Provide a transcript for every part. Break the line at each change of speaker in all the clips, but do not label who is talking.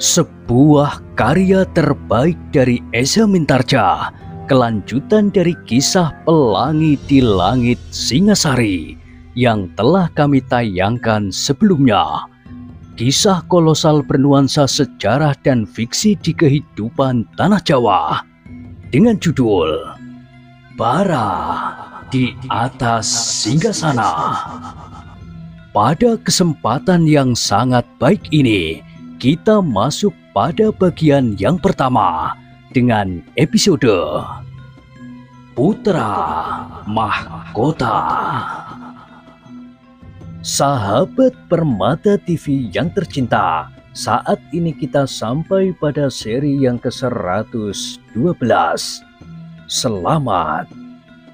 Sebuah karya terbaik dari Eza Mintarja, kelanjutan dari kisah Pelangi di Langit Singasari yang telah kami tayangkan sebelumnya. Kisah kolosal bernuansa sejarah dan fiksi di kehidupan tanah Jawa dengan judul Bara di Atas Singgasana. Pada kesempatan yang sangat baik ini, kita masuk pada bagian yang pertama dengan episode Putra Mahkota. Sahabat Permata TV yang tercinta, saat ini kita sampai pada seri yang ke-112. Selamat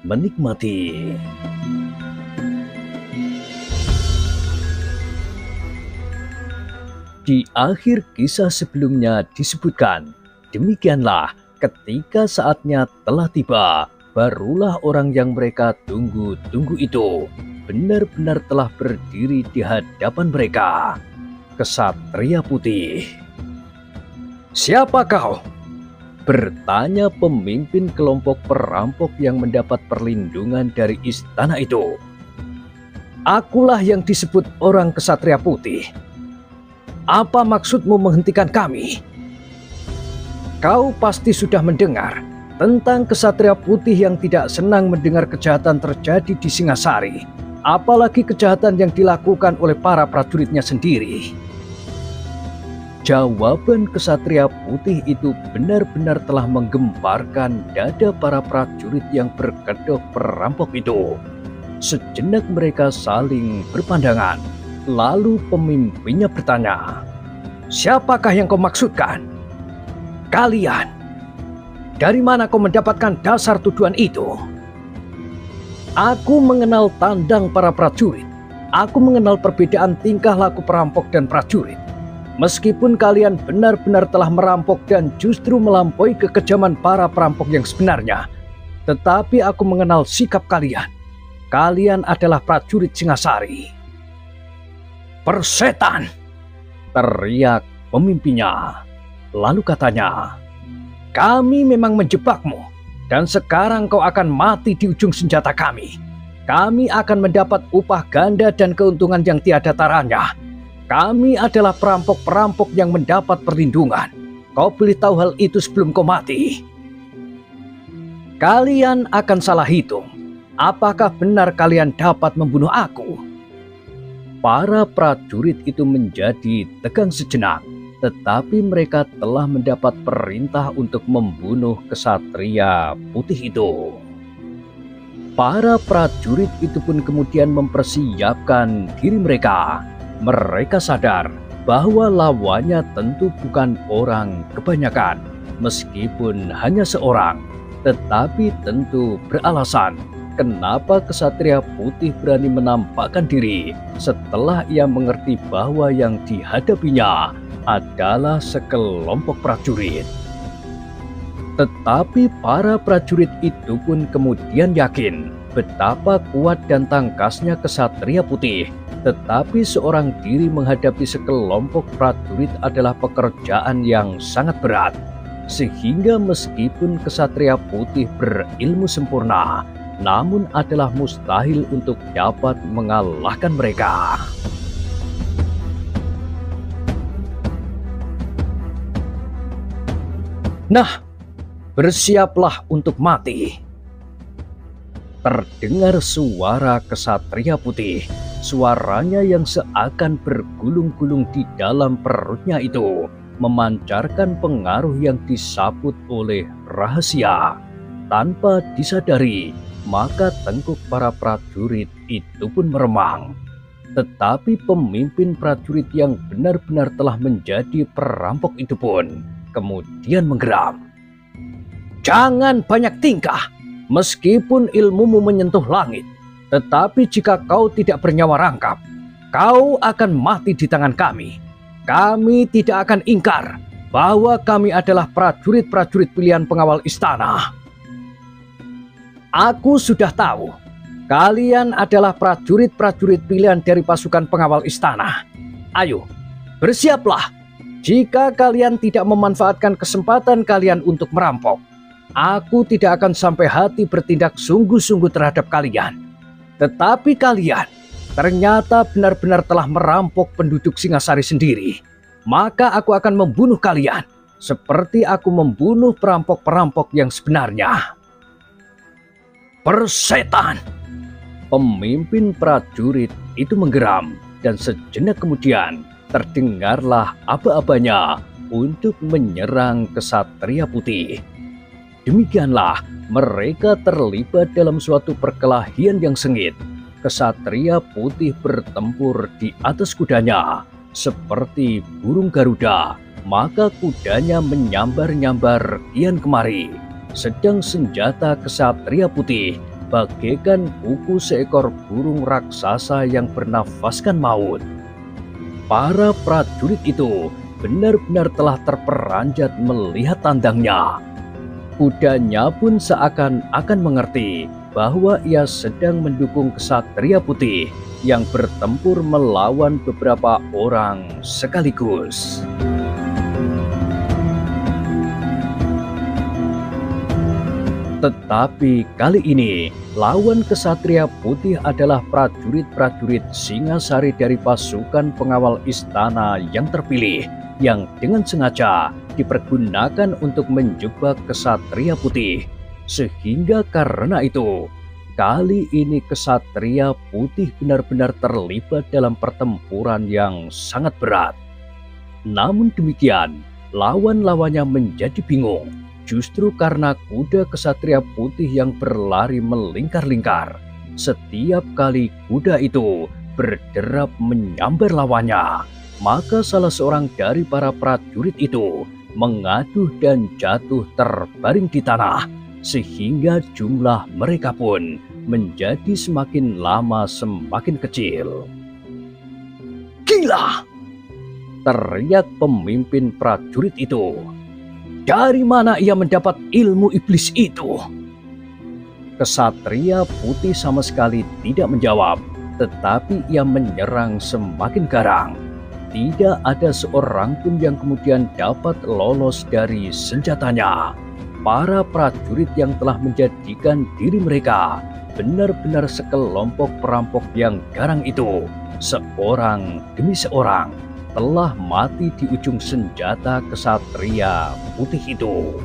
menikmati. Di akhir kisah sebelumnya disebutkan, demikianlah ketika saatnya telah tiba, barulah orang yang mereka tunggu-tunggu itu benar-benar telah berdiri di hadapan mereka. Kesatria Putih. "Siapa kau?" bertanya pemimpin kelompok perampok yang mendapat perlindungan dari istana itu. "Akulah yang disebut orang Kesatria Putih. Apa maksudmu menghentikan kami? Kau pasti sudah mendengar tentang Kesatria Putih yang tidak senang mendengar kejahatan terjadi di Singasari, apalagi kejahatan yang dilakukan oleh para prajuritnya sendiri." Jawaban Kesatria Putih itu benar-benar telah menggemparkan dada para prajurit yang berkedok perampok itu. Sejenak mereka saling berpandangan. Lalu pemimpinnya bertanya, "Siapakah yang kau maksudkan?" "Kalian. Dari mana kau mendapatkan dasar tuduhan itu?" "Aku mengenal tandang para prajurit. Aku mengenal perbedaan tingkah laku perampok dan prajurit. Meskipun kalian benar-benar telah merampok dan justru melampaui kekejaman para perampok yang sebenarnya, tetapi aku mengenal sikap kalian. Kalian adalah prajurit Singasari." "Persetan!" teriak pemimpinnya. Lalu katanya, "Kami memang menjebakmu, dan sekarang kau akan mati di ujung senjata kami. Kami akan mendapat upah ganda dan keuntungan yang tiada taranya. Kami adalah perampok-perampok yang mendapat perlindungan. Kau boleh tahu hal itu sebelum kau mati." "Kalian akan salah hitung. Apakah benar kalian dapat membunuh aku?" Para prajurit itu menjadi tegang sejenak, tetapi mereka telah mendapat perintah untuk membunuh Kesatria Putih itu. Para prajurit itu pun kemudian mempersiapkan diri mereka. Mereka sadar bahwa lawannya tentu bukan orang kebanyakan, meskipun hanya seorang, tetapi tentu beralasan kenapa Kesatria Putih berani menampakkan diri setelah ia mengerti bahwa yang dihadapinya adalah sekelompok prajurit. Tetapi para prajurit itu pun kemudian yakin betapa kuat dan tangkasnya Kesatria Putih. Tetapi seorang diri menghadapi sekelompok prajurit adalah pekerjaan yang sangat berat. Sehingga meskipun Kesatria Putih berilmu sempurna, namun adalah mustahil untuk dapat mengalahkan mereka. "Nah, bersiaplah untuk mati." Terdengar suara Kesatria Putih. Suaranya yang seakan bergulung-gulung di dalam perutnya itu memancarkan pengaruh yang disambut oleh rahasia. Tanpa disadari, maka tengkuk para prajurit itu pun meremang. Tetapi pemimpin prajurit yang benar-benar telah menjadi perampok itu pun kemudian menggeram. "Jangan banyak tingkah. Meskipun ilmumu menyentuh langit, tetapi jika kau tidak bernyawa rangkap, kau akan mati di tangan kami. Kami tidak akan ingkar bahwa kami adalah prajurit-prajurit pilihan pengawal istana." "Aku sudah tahu, kalian adalah prajurit-prajurit pilihan dari pasukan pengawal istana. Ayo, bersiaplah. Jika kalian tidak memanfaatkan kesempatan kalian untuk merampok, aku tidak akan sampai hati bertindak sungguh-sungguh terhadap kalian. Tetapi kalian ternyata benar-benar telah merampok penduduk Singasari sendiri. Maka aku akan membunuh kalian, seperti aku membunuh perampok-perampok yang sebenarnya. Persetan! Pemimpin prajurit itu menggeram, dan sejenak kemudian terdengarlah aba-abanya untuk menyerang Kesatria Putih. Demikianlah mereka terlibat dalam suatu perkelahian yang sengit. Kesatria Putih bertempur di atas kudanya seperti burung Garuda, maka kudanya menyambar-nyambar kian kemari. Sedang senjata Kesatria Putih bagaikan kuku seekor burung raksasa yang bernafaskan maut. Para prajurit itu benar-benar telah terperanjat melihat tandangnya. Kudanya pun seakan-akan mengerti bahwa ia sedang mendukung Kesatria Putih yang bertempur melawan beberapa orang sekaligus. Tetapi kali ini lawan Kesatria Putih adalah prajurit-prajurit Singasari dari pasukan pengawal istana yang terpilih, yang dengan sengaja dipergunakan untuk menjebak Kesatria Putih. Sehingga karena itu, kali ini Kesatria Putih benar-benar terlibat dalam pertempuran yang sangat berat. Namun demikian, lawan-lawannya menjadi bingung. Justru karena kuda Kesatria Putih yang berlari melingkar-lingkar. Setiap kali kuda itu berderap menyambar lawannya, maka salah seorang dari para prajurit itu mengaduh dan jatuh terbaring di tanah, sehingga jumlah mereka pun menjadi semakin lama semakin kecil. Gila! Teriak pemimpin prajurit itu. Dari mana ia mendapat ilmu iblis itu? Kesatria Putih sama sekali tidak menjawab, tetapi ia menyerang semakin garang. Tidak ada seorang pun yang kemudian dapat lolos dari senjatanya. Para prajurit yang telah menjadikan diri mereka benar-benar sekelompok perampok yang garang itu, seorang demi seorang, telah mati di ujung senjata Kesatria Putih itu.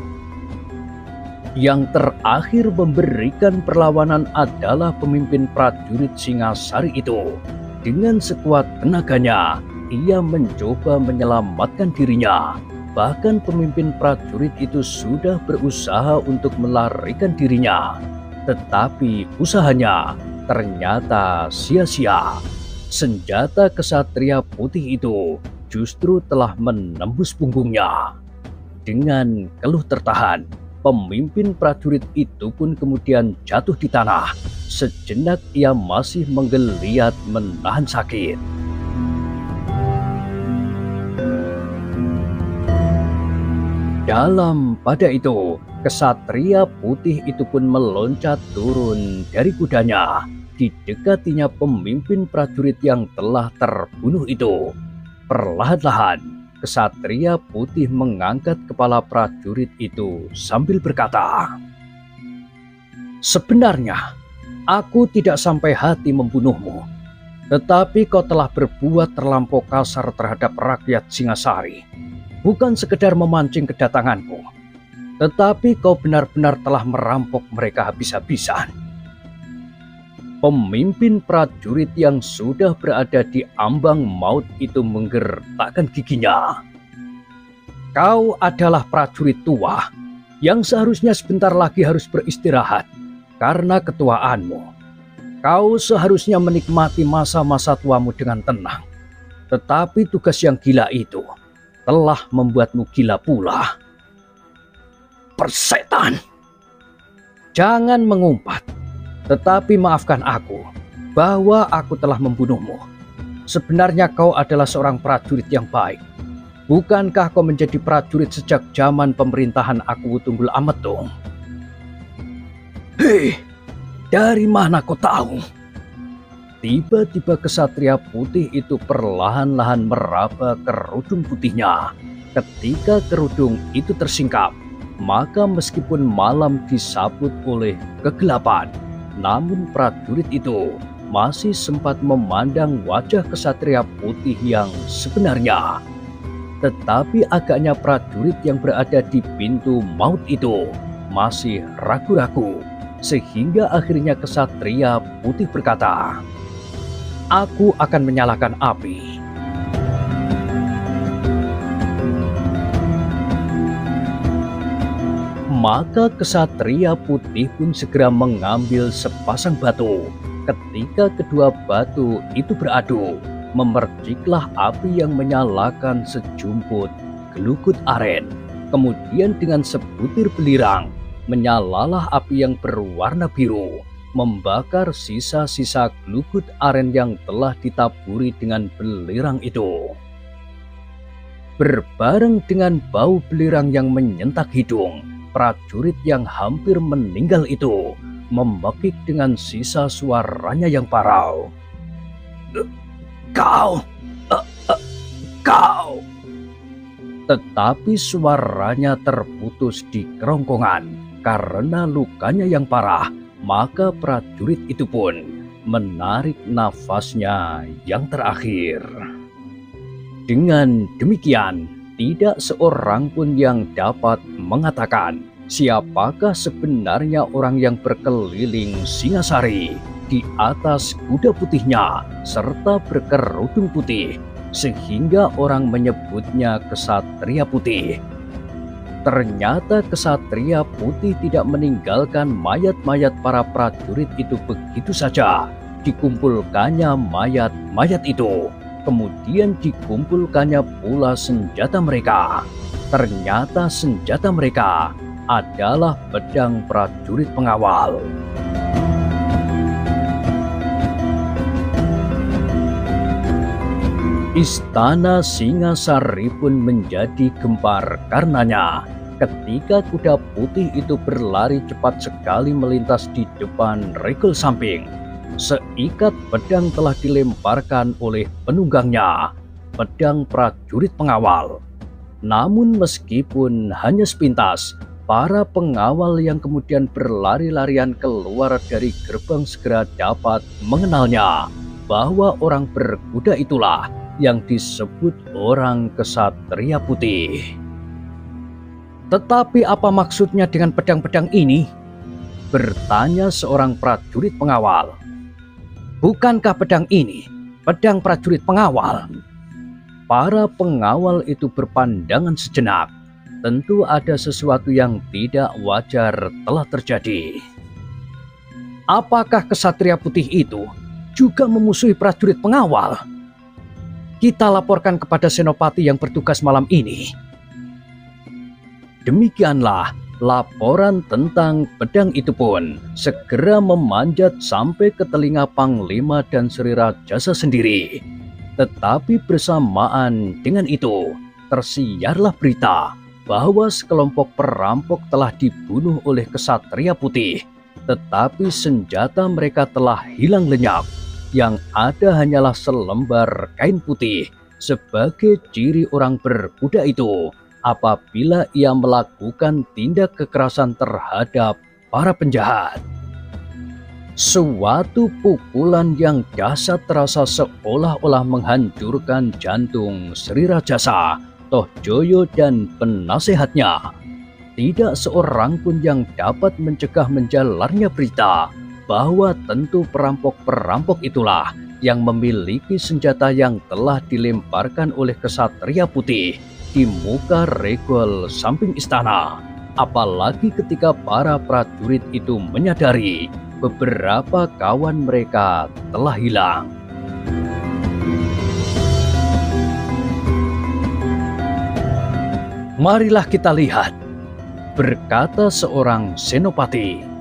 Yang terakhir memberikan perlawanan adalah pemimpin prajurit Singasari itu. Dengan sekuat tenaganya, ia mencoba menyelamatkan dirinya. Bahkan pemimpin prajurit itu sudah berusaha untuk melarikan dirinya. Tetapi usahanya ternyata sia-sia. Senjata Kesatria Putih itu justru telah menembus punggungnya. Dengan keluh tertahan, pemimpin prajurit itu pun kemudian jatuh di tanah. Sejenak ia masih menggeliat menahan sakit. Dalam pada itu, Kesatria Putih itu pun meloncat turun dari kudanya. Didekatinya pemimpin prajurit yang telah terbunuh itu. Perlahan-lahan, Kesatria Putih mengangkat kepala prajurit itu sambil berkata, "Sebenarnya, aku tidak sampai hati membunuhmu. Tetapi kau telah berbuat terlampau kasar terhadap rakyat Singasari. Bukan sekedar memancing kedatanganku, tetapi kau benar-benar telah merampok mereka habis-habisan." Pemimpin prajurit yang sudah berada di ambang maut itu menggertakkan giginya. "Kau adalah prajurit tua yang seharusnya sebentar lagi harus beristirahat karena ketuaanmu. Kau seharusnya menikmati masa-masa tuamu dengan tenang. Tetapi tugas yang gila itu telah membuatmu gila pula." Persetan! Jangan mengumpat. Tetapi maafkan aku bahwa aku telah membunuhmu. Sebenarnya kau adalah seorang prajurit yang baik. Bukankah kau menjadi prajurit sejak zaman pemerintahan Aku Tunggul Ametung? Hei, dari mana kau tahu? Tiba-tiba kesatria putih itu perlahan-lahan meraba kerudung putihnya. Ketika kerudung itu tersingkap, maka meskipun malam disaput oleh kegelapan, namun prajurit itu masih sempat memandang wajah kesatria putih yang sebenarnya. Tetapi agaknya prajurit yang berada di pintu maut itu masih ragu-ragu, sehingga akhirnya kesatria putih berkata, "Aku akan menyalakan api." Maka kesatria putih pun segera mengambil sepasang batu. Ketika kedua batu itu beradu, memerciklah api yang menyalakan sejumput gelugut aren. Kemudian dengan sebutir belirang, menyalalah api yang berwarna biru, membakar sisa-sisa gelugut aren yang telah ditaburi dengan belirang itu. Berbareng dengan bau belirang yang menyentak hidung, prajurit yang hampir meninggal itu memekik dengan sisa suaranya yang parau. Kau! Tetapi suaranya terputus di kerongkongan karena lukanya yang parah. Maka prajurit itu pun menarik nafasnya yang terakhir. Dengan demikian, tidak seorang pun yang dapat mengatakan siapakah sebenarnya orang yang berkeliling Singasari di atas kuda putihnya serta berkerudung putih, sehingga orang menyebutnya kesatria putih. Ternyata kesatria putih tidak meninggalkan mayat-mayat para prajurit itu begitu saja. Dikumpulkannya mayat-mayat itu, kemudian dikumpulkannya pula senjata mereka. Ternyata senjata mereka adalah pedang prajurit pengawal. Istana Singasari pun menjadi gempar karenanya. Ketika kuda putih itu berlari cepat sekali melintas di depan regol samping, seikat pedang telah dilemparkan oleh penunggangnya, pedang prajurit pengawal. Namun meskipun hanya sepintas, para pengawal yang kemudian berlari-larian keluar dari gerbang segera dapat mengenalnya, bahwa orang berkuda itulah yang disebut orang kesatria putih. Tetapi apa maksudnya dengan pedang-pedang ini? Bertanya seorang prajurit pengawal. Bukankah pedang ini pedang prajurit pengawal? Para pengawal itu berpandangan sejenak. Tentu ada sesuatu yang tidak wajar telah terjadi. Apakah kesatria putih itu juga memusuhi prajurit pengawal? Kita laporkan kepada senopati yang bertugas malam ini. Demikianlah laporan tentang pedang itu pun segera memanjat sampai ke telinga Panglima dan Sri Rajasa sendiri. Tetapi bersamaan dengan itu tersiarlah berita bahwa sekelompok perampok telah dibunuh oleh kesatria putih, tetapi senjata mereka telah hilang lenyap. Yang ada hanyalah selembar kain putih sebagai ciri orang berkuda itu apabila ia melakukan tindak kekerasan terhadap para penjahat. Suatu pukulan yang dahsyat terasa seolah-olah menghancurkan jantung Sri Rajasa, Tohjoyo dan penasehatnya. Tidak seorang pun yang dapat mencegah menjalarnya berita bahwa tentu perampok-perampok itulah yang memiliki senjata yang telah dilemparkan oleh kesatria putih di muka regol samping istana. Apalagi ketika para prajurit itu menyadari beberapa kawan mereka telah hilang. Marilah kita lihat, berkata seorang senopati.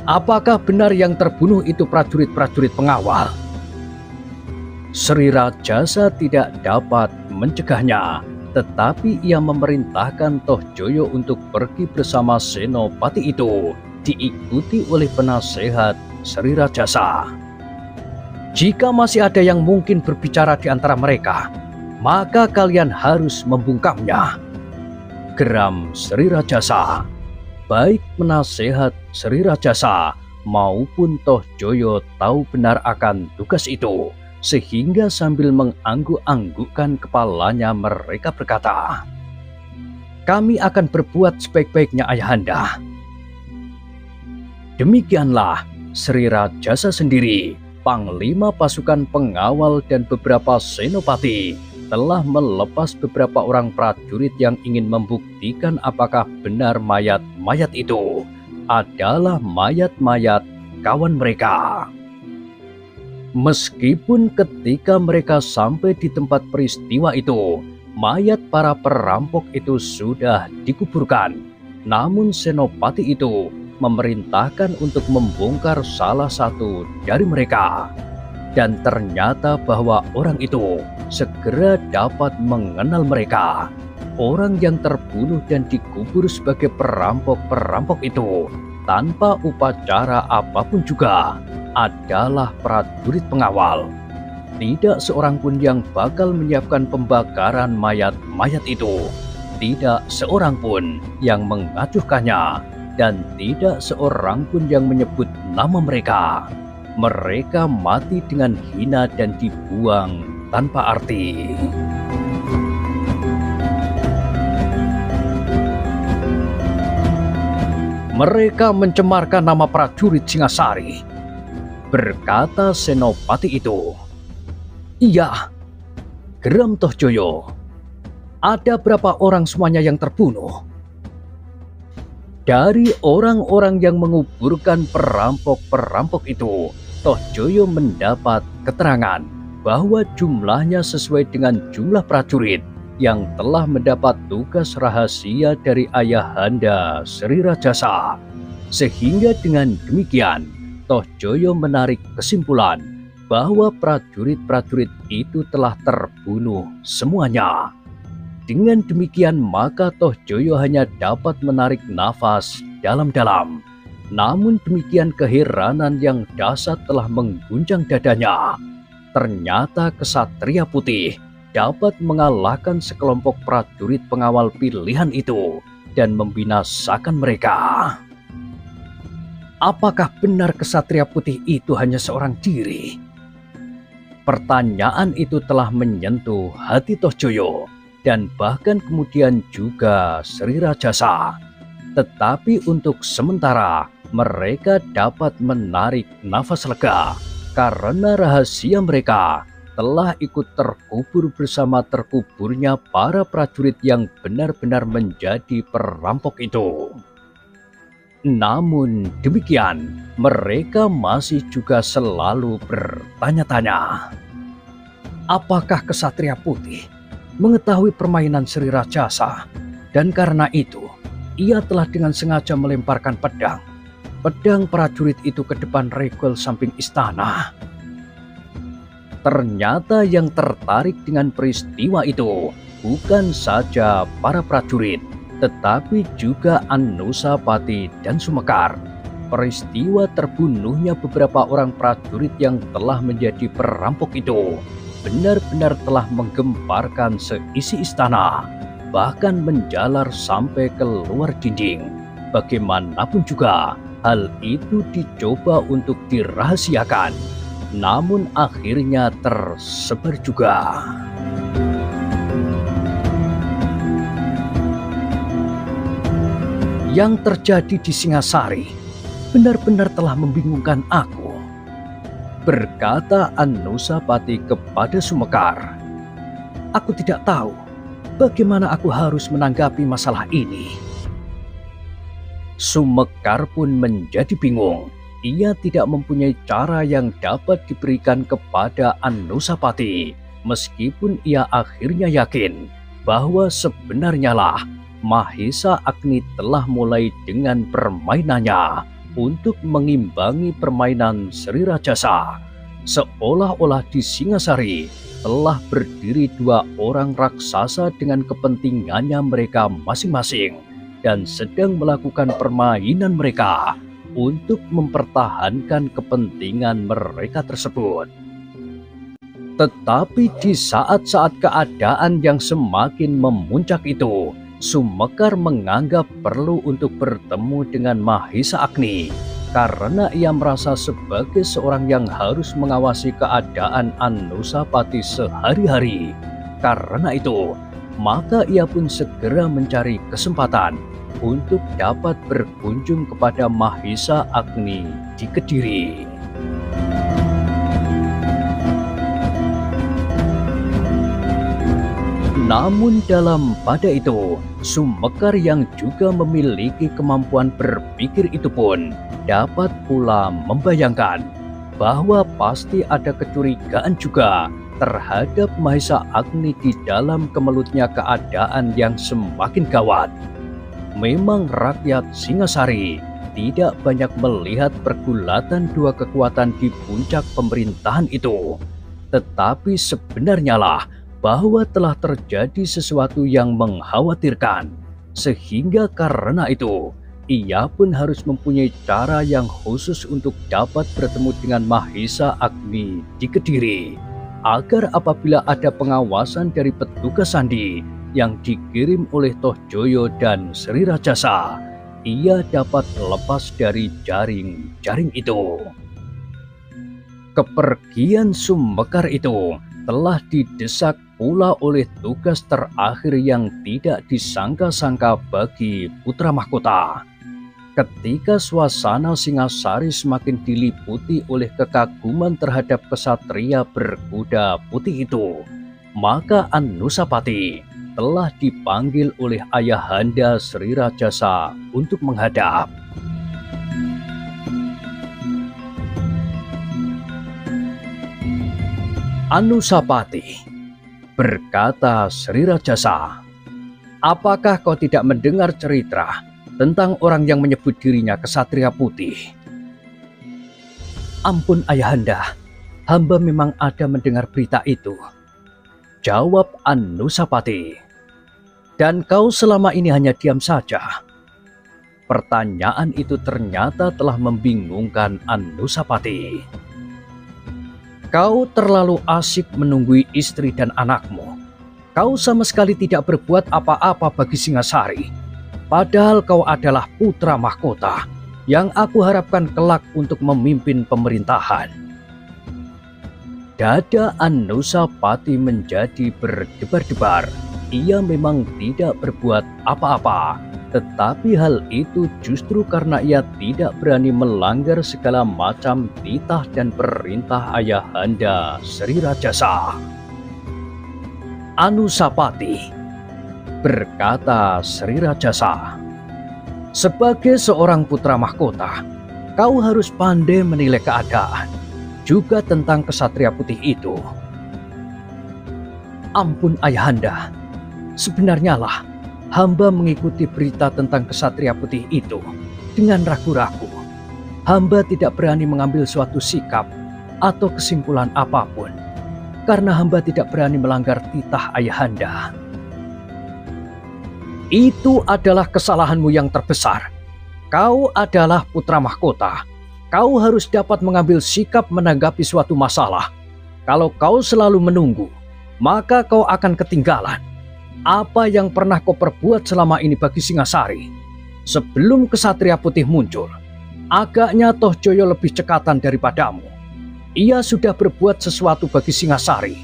Apakah benar yang terbunuh itu prajurit-prajurit pengawal? Sri Rajasa tidak dapat mencegahnya, tetapi ia memerintahkan Tohjoyo untuk pergi bersama senopati itu, diikuti oleh penasehat Sri Rajasa. Jika masih ada yang mungkin berbicara di antara mereka, maka kalian harus membungkamnya, geram Sri Rajasa. Baik penasehat Sri Rajasa maupun Toh Joyo tahu benar akan tugas itu, sehingga sambil mengangguk-anggukkan kepalanya mereka berkata, "Kami akan berbuat sebaik-baiknya ayahanda." Demikianlah Sri Rajasa sendiri, panglima pasukan pengawal dan beberapa senopati, telah melepas beberapa orang prajurit yang ingin membuktikan apakah benar mayat-mayat itu adalah mayat-mayat kawan mereka. Meskipun ketika mereka sampai di tempat peristiwa itu, mayat para perampok itu sudah dikuburkan, namun senopati itu memerintahkan untuk membongkar salah satu dari mereka. Dan ternyata bahwa orang itu segera dapat mengenal mereka. Orang yang terbunuh dan dikubur sebagai perampok-perampok itu tanpa upacara apapun juga adalah prajurit pengawal. Tidak seorang pun yang bakal menyiapkan pembakaran mayat-mayat itu. Tidak seorang pun yang mengacuhkannya. Dan tidak seorang pun yang menyebut nama mereka. Mereka mati dengan hina dan dibuang tanpa arti. Mereka mencemarkan nama prajurit Singasari, berkata senopati itu. Iya, geram Toh Joyo. Ada berapa orang semuanya yang terbunuh? Dari orang-orang yang menguburkan perampok-perampok itu, Toh Joyo mendapat keterangan bahwa jumlahnya sesuai dengan jumlah prajurit yang telah mendapat tugas rahasia dari ayahanda Sri Rajasa. Sehingga dengan demikian, Toh Joyo menarik kesimpulan bahwa prajurit-prajurit itu telah terbunuh semuanya. Dengan demikian maka Toh Joyo hanya dapat menarik nafas dalam-dalam. Namun demikian keheranan yang dahsyat telah mengguncang dadanya. Ternyata Kesatria Putih dapat mengalahkan sekelompok prajurit pengawal pilihan itu dan membinasakan mereka. Apakah benar Kesatria Putih itu hanya seorang diri? Pertanyaan itu telah menyentuh hati Toh Joyo dan bahkan kemudian juga Sri Rajasa. Tetapi untuk sementara mereka dapat menarik nafas lega karena rahasia mereka telah ikut terkubur bersama terkuburnya para prajurit yang benar-benar menjadi perampok itu. Namun demikian, mereka masih juga selalu bertanya-tanya, apakah Kesatria Putih mengetahui permainan Sri Rajasa, dan karena itu ia telah dengan sengaja melemparkan pedang prajurit itu ke depan regol samping istana. Ternyata yang tertarik dengan peristiwa itu bukan saja para prajurit, tetapi juga Anusapati dan Sumekar. Peristiwa terbunuhnya beberapa orang prajurit yang telah menjadi perampok itu benar-benar telah menggemparkan seisi istana, bahkan menjalar sampai keluar dinding. Bagaimanapun juga, hal itu dicoba untuk dirahasiakan, namun akhirnya tersebar juga. Yang terjadi di Singasari benar-benar telah membingungkan aku, berkata Anusapati kepada Sumekar. Aku tidak tahu bagaimana aku harus menanggapi masalah ini. Sumekar pun menjadi bingung. Ia tidak mempunyai cara yang dapat diberikan kepada Anusapati, meskipun ia akhirnya yakin bahwa sebenarnya lah Mahesa Agni telah mulai dengan permainannya untuk mengimbangi permainan Sri Rajasa. Seolah-olah di Singasari telah berdiri dua orang raksasa dengan kepentingannya mereka masing-masing dan sedang melakukan permainan mereka untuk mempertahankan kepentingan mereka tersebut. Tetapi di saat-saat keadaan yang semakin memuncak itu, Sumekar menganggap perlu untuk bertemu dengan Mahisa Agni karena ia merasa sebagai seorang yang harus mengawasi keadaan Anusapati sehari-hari. Karena itu, maka ia pun segera mencari kesempatan untuk dapat berkunjung kepada Mahisa Agni di Kediri. Namun pada itu, Sumekar yang juga memiliki kemampuan berpikir itu pun dapat pula membayangkan bahwa pasti ada kecurigaan juga terhadap Mahisa Agni di dalam kemelutnya keadaan yang semakin gawat. Memang rakyat Singasari tidak banyak melihat pergulatan dua kekuatan di puncak pemerintahan itu. Tetapi sebenarnya lah bahwa telah terjadi sesuatu yang mengkhawatirkan, sehingga karena itu ia pun harus mempunyai cara yang khusus untuk dapat bertemu dengan Mahisa Agni di Kediri, agar apabila ada pengawasan dari petugas sandi yang dikirim oleh Tohjoyo dan Sri Rajasa, ia dapat lepas dari jaring-jaring itu. Kepergian Sumekar itu telah didesak pula oleh tugas terakhir yang tidak disangka-sangka bagi putra mahkota. Ketika suasana Singasari semakin diliputi oleh kekaguman terhadap kesatria berkuda putih itu, maka Anusapati telah dipanggil oleh ayahanda Sri Rajasa untuk menghadap. Anusapati, berkata Sri Rajasa, apakah kau tidak mendengar cerita tentang orang yang menyebut dirinya kesatria putih? Ampun ayahanda, hamba memang ada mendengar berita itu, jawab Anusapati. Dan kau selama ini hanya diam saja? Pertanyaan itu ternyata telah membingungkan Anusapati. Kau terlalu asyik menunggui istri dan anakmu. Kau sama sekali tidak berbuat apa-apa bagi Singasari. Padahal kau adalah putra mahkota yang aku harapkan kelak untuk memimpin pemerintahan. Dada Anusapati menjadi berdebar-debar. Ia memang tidak berbuat apa-apa, tetapi hal itu justru karena ia tidak berani melanggar segala macam titah dan perintah ayahanda Sri Rajasa. Anusapati, berkata Sri Rajasa, sebagai seorang putra mahkota, kau harus pandai menilai keadaan, juga tentang kesatria putih itu. Ampun ayahanda, sebenarnya lah hamba mengikuti berita tentang kesatria putih itu dengan ragu-ragu. Hamba tidak berani mengambil suatu sikap atau kesimpulan apapun, karena hamba tidak berani melanggar titah ayahanda. Itu adalah kesalahanmu yang terbesar. Kau adalah putra mahkota. Kau harus dapat mengambil sikap menanggapi suatu masalah. Kalau kau selalu menunggu, maka kau akan ketinggalan. Apa yang pernah kau perbuat selama ini bagi Singasari? Sebelum kesatria putih muncul, agaknya Tohjoyo lebih cekatan daripadamu. Ia sudah berbuat sesuatu bagi Singasari,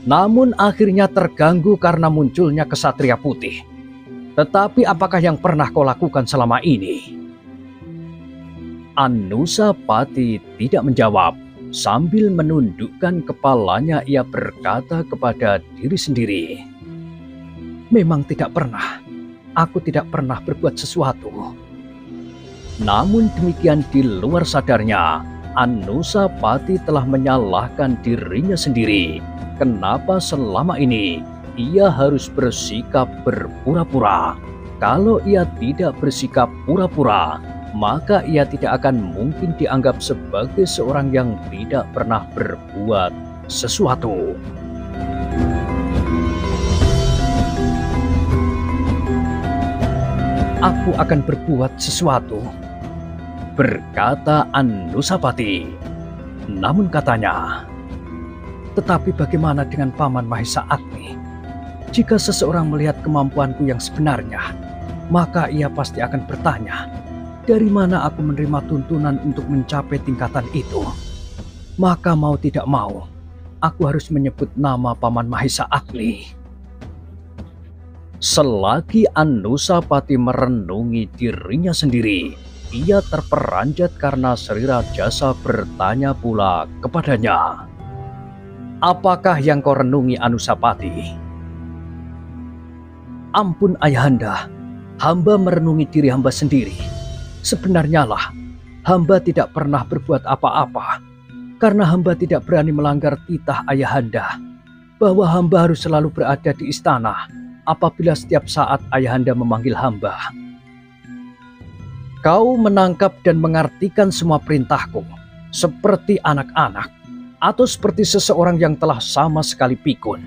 namun akhirnya terganggu karena munculnya kesatria putih. Tetapi apakah yang pernah kau lakukan selama ini? Anusapati tidak menjawab. Sambil menundukkan kepalanya, ia berkata kepada diri sendiri, memang tidak pernah. Aku tidak pernah berbuat sesuatu. Namun demikian di luar sadarnya, Anusapati telah menyalahkan dirinya sendiri. Kenapa selama ini ia harus bersikap berpura-pura? Kalau ia tidak bersikap pura-pura, maka ia tidak akan mungkin dianggap sebagai seorang yang tidak pernah berbuat sesuatu. Aku akan berbuat sesuatu, berkata Anusapati. Namun katanya, Tetapi bagaimana dengan Paman Mahesa Agni? Jika seseorang melihat kemampuanku yang sebenarnya, maka ia pasti akan bertanya, dari mana aku menerima tuntunan untuk mencapai tingkatan itu? Maka mau tidak mau, aku harus menyebut nama Paman Mahesa Agni. Selagi Anusapati merenungi dirinya sendiri, ia terperanjat karena Sri Rajasa bertanya pula kepadanya. Apakah yang kau renungi, Anusapati? Ampun Ayahanda, hamba merenungi diri hamba sendiri. Sebenarnya lah, hamba tidak pernah berbuat apa-apa, karena hamba tidak berani melanggar titah Ayahanda, bahwa hamba harus selalu berada di istana apabila setiap saat Ayahanda memanggil hamba. Kau menangkap dan mengartikan semua perintahku, seperti anak-anak, atau seperti seseorang yang telah sama sekali pikun.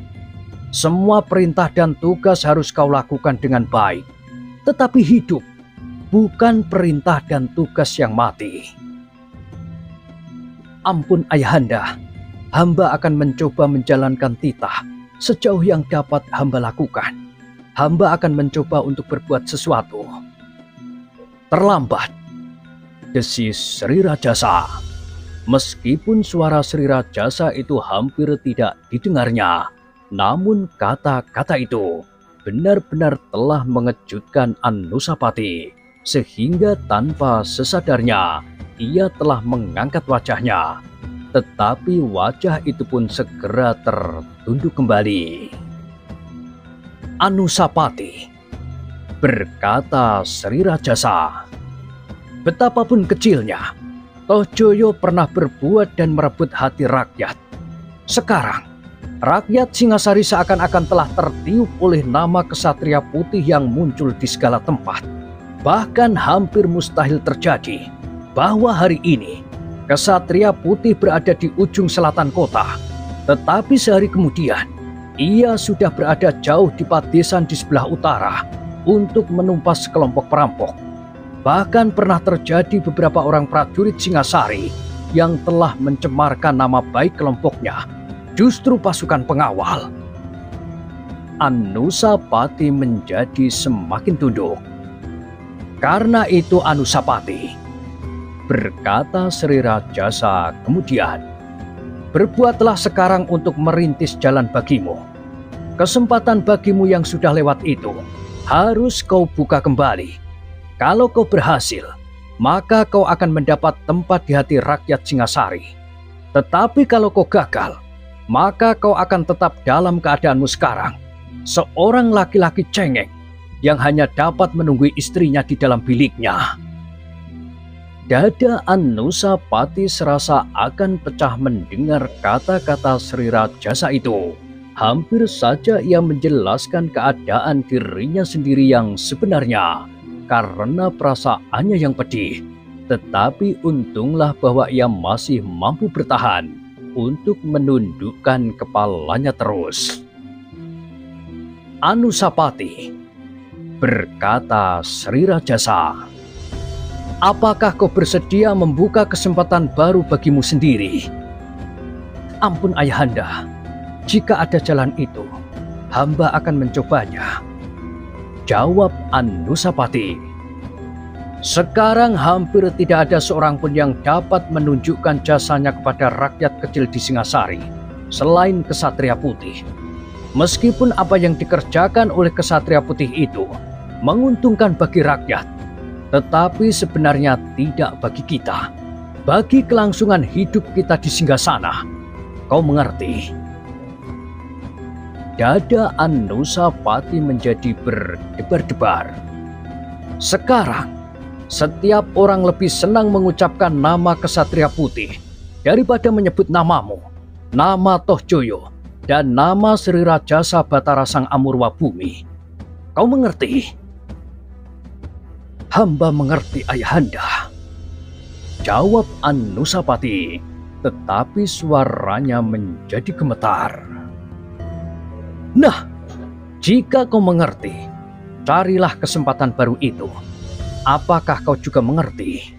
Semua perintah dan tugas harus kau lakukan dengan baik, tetapi hidup bukan perintah dan tugas yang mati. Ampun Ayahanda, hamba akan mencoba menjalankan titah sejauh yang dapat hamba lakukan. Hamba akan mencoba untuk berbuat sesuatu. Terlambat, desis Sri Rajasa. Meskipun suara Sri Rajasa itu hampir tidak didengarnya, namun kata-kata itu benar-benar telah mengejutkan Anusapati, sehingga tanpa sesadarnya ia telah mengangkat wajahnya. Tetapi wajah itu pun segera tertunduk kembali. Anusapati, berkata Sri Rajasa, betapapun kecilnya, Tohjoyo pernah berbuat dan merebut hati rakyat. Sekarang, rakyat Singasari seakan-akan telah tertiup oleh nama Kesatria Putih yang muncul di segala tempat. Bahkan hampir mustahil terjadi bahwa hari ini Kesatria Putih berada di ujung selatan kota. Tetapi sehari kemudian, ia sudah berada jauh di padesan di sebelah utara untuk menumpas kelompok perampok. Bahkan pernah terjadi beberapa orang prajurit Singasari yang telah mencemarkan nama baik kelompoknya, justru pasukan pengawal. Anusapati menjadi semakin tunduk. Karena itu Anusapati, berkata Sri Rajasa kemudian, berbuatlah sekarang untuk merintis jalan bagimu. Kesempatan bagimu yang sudah lewat itu harus kau buka kembali. Kalau kau berhasil, maka kau akan mendapat tempat di hati rakyat Singasari. Tetapi kalau kau gagal, maka kau akan tetap dalam keadaanmu sekarang. Seorang laki-laki cengeng yang hanya dapat menunggu istrinya di dalam biliknya. Dada Anusapati serasa akan pecah mendengar kata-kata Sri Rajasa itu. Hampir saja ia menjelaskan keadaan dirinya sendiri yang sebenarnya karena perasaannya yang pedih. Tetapi untunglah bahwa ia masih mampu bertahan untuk menundukkan kepalanya terus. Anusapati, berkata Sri Rajasa, apakah kau bersedia membuka kesempatan baru bagimu sendiri? Ampun Ayahanda, jika ada jalan itu, hamba akan mencobanya, jawab Anusapati. Sekarang hampir tidak ada seorang pun yang dapat menunjukkan jasanya kepada rakyat kecil di Singasari selain Kesatria Putih. Meskipun apa yang dikerjakan oleh Kesatria Putih itu menguntungkan bagi rakyat, tetapi sebenarnya tidak bagi kita, bagi kelangsungan hidup kita di Singgasana. Kau mengerti? Dada Anusapati menjadi berdebar-debar. Sekarang, setiap orang lebih senang mengucapkan nama Kesatria Putih daripada menyebut namamu, nama Tohjoyo, dan nama Sri Rajasa Batara Sang Amurwa Bumi. Kau mengerti? Hamba mengerti Ayahanda, jawab Anusapati, tetapi suaranya menjadi gemetar. Nah, jika kau mengerti, carilah kesempatan baru itu. Apakah kau juga mengerti?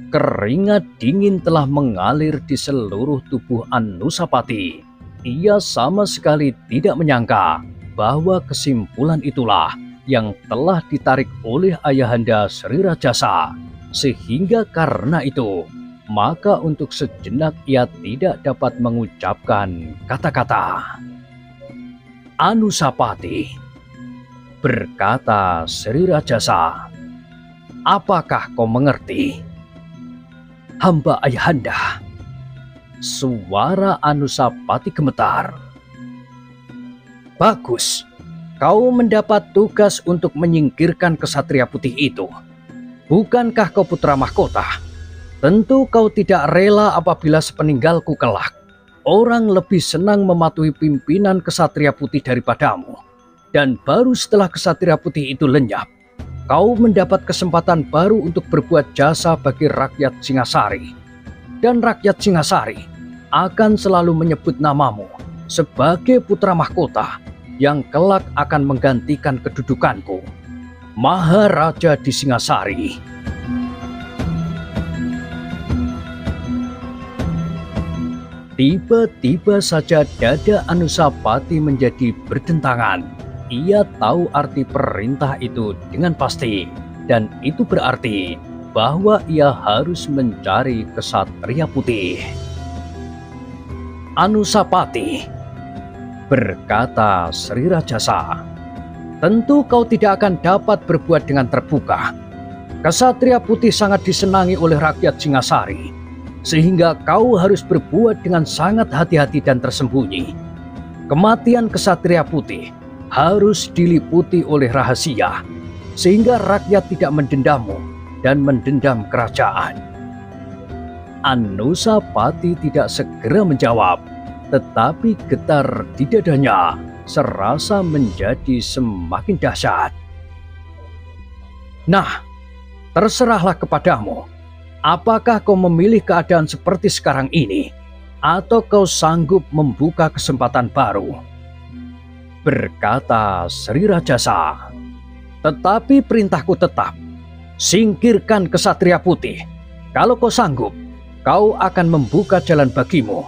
Keringat dingin telah mengalir di seluruh tubuh Anusapati. Ia sama sekali tidak menyangka bahwa kesimpulan itulah yang telah ditarik oleh ayahanda Sri Rajasa. Sehingga karena itu, maka untuk sejenak ia tidak dapat mengucapkan kata-kata. Anusapati, berkata Sri Rajasa, apakah kau mengerti? Hamba ayahanda. Suara Anusapati gemetar. Bagus, kau mendapat tugas untuk menyingkirkan kesatria putih itu. Bukankah kau putra mahkota? Tentu kau tidak rela apabila sepeninggalku kelak orang lebih senang mematuhi pimpinan kesatria putih daripadamu. Dan baru setelah kesatria putih itu lenyap, kau mendapat kesempatan baru untuk berbuat jasa bagi rakyat Singasari. Dan rakyat Singasari akan selalu menyebut namamu sebagai putra mahkota yang kelak akan menggantikan kedudukanku, Maharaja di Singasari. Tiba-tiba saja dada Anusapati menjadi berdentangan. Ia tahu arti perintah itu dengan pasti, dan itu berarti bahwa ia harus mencari kesatria putih. Anusapati, berkata Sri Rajasa, tentu kau tidak akan dapat berbuat dengan terbuka. Kesatria putih sangat disenangi oleh rakyat Singasari, sehingga kau harus berbuat dengan sangat hati-hati dan tersembunyi. Kematian kesatria putih harus diliputi oleh rahasia, sehingga rakyat tidak mendendammu dan mendendam kerajaan. Anusapati tidak segera menjawab, tetapi getar di dadanya serasa menjadi semakin dahsyat. Nah, terserahlah kepadamu. Apakah kau memilih keadaan seperti sekarang ini, atau kau sanggup membuka kesempatan baru? Berkata Sri Rajasa. Tetapi perintahku tetap, singkirkan kesatria putih. Kalau kau sanggup, kau akan membuka jalan bagimu.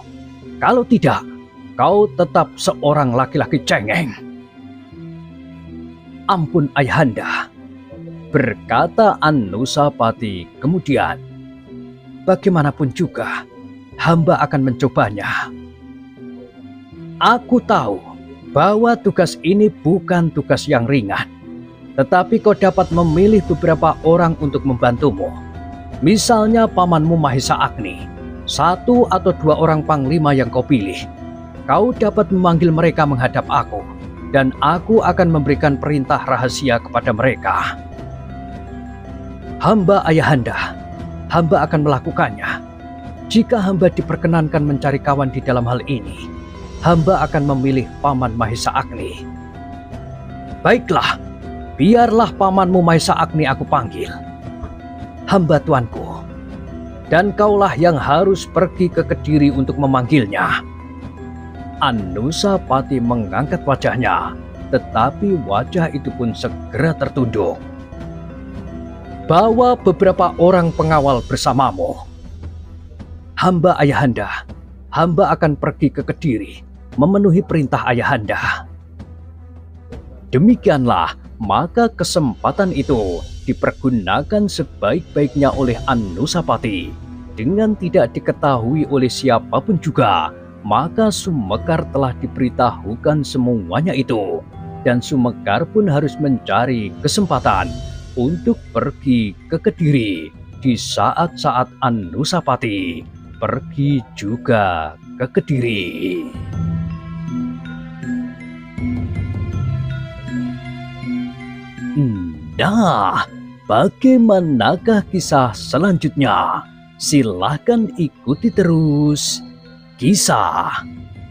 Kalau tidak, kau tetap seorang laki-laki cengeng. Ampun ayahanda, berkata Anusapati kemudian. Bagaimanapun juga, hamba akan mencobanya. Aku tahu bahwa tugas ini bukan tugas yang ringan. Tetapi kau dapat memilih beberapa orang untuk membantumu. Misalnya pamanmu Mahesa Agni, 1 atau 2 orang panglima yang kau pilih. Kau dapat memanggil mereka menghadap aku, dan aku akan memberikan perintah rahasia kepada mereka. Hamba ayahanda, hamba akan melakukannya. Jika hamba diperkenankan mencari kawan di dalam hal ini, hamba akan memilih paman Mahesa Agni. Baiklah, biarlah pamanmu Mahesa Agni aku panggil. Hamba tuanku, dan kaulah yang harus pergi ke Kediri untuk memanggilnya. Anusapati mengangkat wajahnya, tetapi wajah itu pun segera tertunduk. Bawa beberapa orang pengawal bersamamu. Hamba ayahanda, hamba akan pergi ke Kediri, memenuhi perintah ayahanda. Demikianlah, maka kesempatan itu dipergunakan sebaik-baiknya oleh Anusapati. Dengan tidak diketahui oleh siapapun juga, maka Sumekar telah diberitahukan semuanya itu. Dan Sumekar pun harus mencari kesempatan untuk pergi ke Kediri di saat-saat Anusapati pergi juga ke Kediri. Nah, bagaimanakah kisah selanjutnya? Silahkan ikuti terus kisah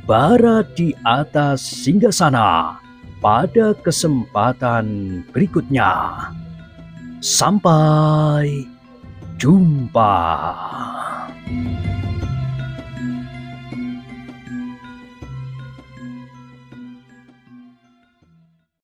Bara di Atas Singgasana pada kesempatan berikutnya. Sampai jumpa.